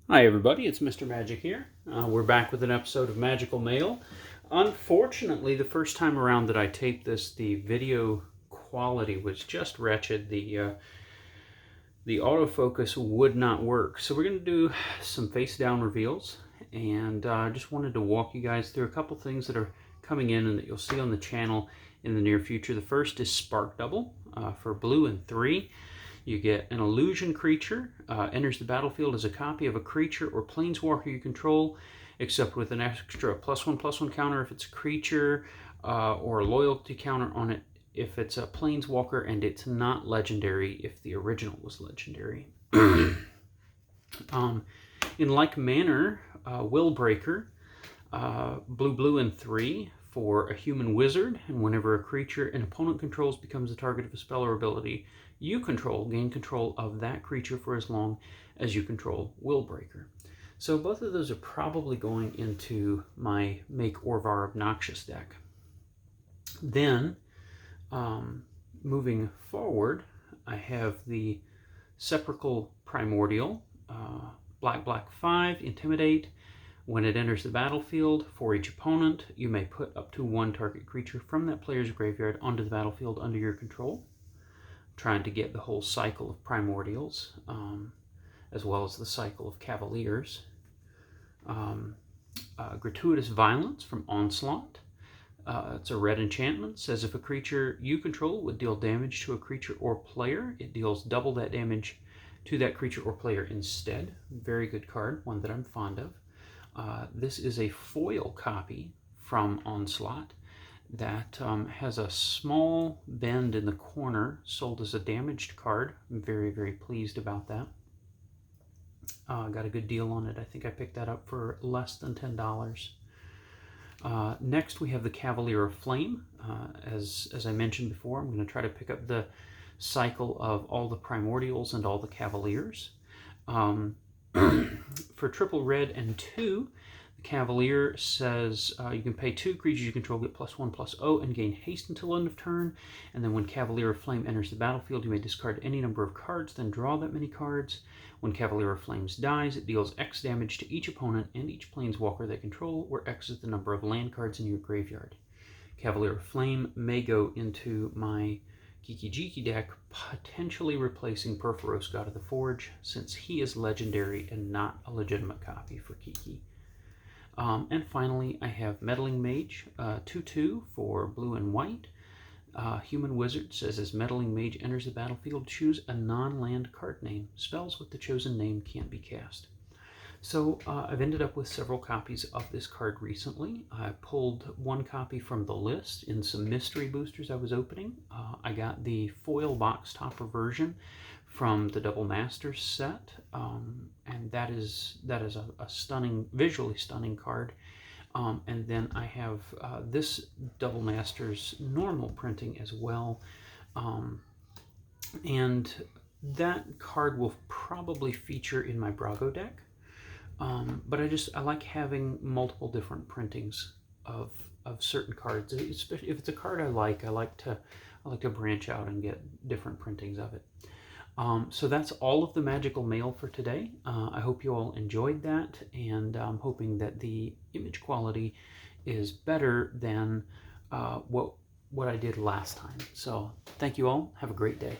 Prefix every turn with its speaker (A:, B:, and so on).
A: Hi everybody, it's Mr. Magic here. We're back with an episode of Magical Mail. Unfortunately, the first time around that I taped this, the video quality was just wretched. The autofocus would not work. So we're going to do some face down reveals, and I just wanted to walk you guys through a couple things that are coming in and that you'll see on the channel in the near future. The first is Spark Double for blue and 3. You get an illusion creature, enters the battlefield as a copy of a creature or planeswalker you control, except with an extra +1/+1 counter if it's a creature, or a loyalty counter on it if it's a planeswalker, and it's not legendary if the original was legendary. In like manner, Willbreaker, blue and 3 for a human wizard, and whenever a creature an opponent controls becomes the target of a spell or ability you control, gain control of that creature for as long as you control Willbreaker. So both of those are probably going into my Make Orvar Obnoxious deck. Then, moving forward, I have the Sepulchral Primordial, black 5, Intimidate. When it enters the battlefield, for each opponent, you may put up to one target creature from that player's graveyard onto the battlefield under your control. Trying to get the whole cycle of Primordials, as well as the cycle of Cavaliers. Gratuitous Violence from Onslaught. It's a red enchantment. Says if a creature you control would deal damage to a creature or player, it deals double that damage to that creature or player instead. Very good card, one that I'm fond of. This is a foil copy from Onslaught that has a small bend in the corner, sold as a damaged card. I'm very, very pleased about that. Got a good deal on it. I think I picked that up for less than $10. Next, we have the Cavalier of Flame. As I mentioned before, I'm going to try to pick up the cycle of all the Primordials and all the Cavaliers. For triple red and 2, the Cavalier says you can pay 2 creatures you control, get +1/+0, and gain haste until end of turn. And then when Cavalier of Flame enters the battlefield, you may discard any number of cards, then draw that many cards. When Cavalier of Flames dies, it deals X damage to each opponent and each planeswalker they control, where X is the number of land cards in your graveyard. Cavalier of Flame may go into my Geeky Jeeky deck, potentially replacing Perforos, God of the Forge, since he is legendary and not a legitimate copy for Kiki. And finally, I have Meddling Mage, 2/2 for blue and white. Human Wizard says as Meddling Mage enters the battlefield, choose a non-land card name. Spells with the chosen name can't be cast. So I've ended up with several copies of this card recently. I pulled one copy from the list in some mystery boosters I was opening. I got the foil box topper version from the Double Masters set, and that is a stunning, visually stunning card. And then I have this Double Masters normal printing as well, and that card will probably feature in my Brago deck. But I like having multiple different printings of certain cards, especially if it's a card I like to branch out and get different printings of it. So that's all of the magical mail for today. I hope you all enjoyed that, and I'm hoping that the image quality is better than what I did last time. So thank you all. Have a great day.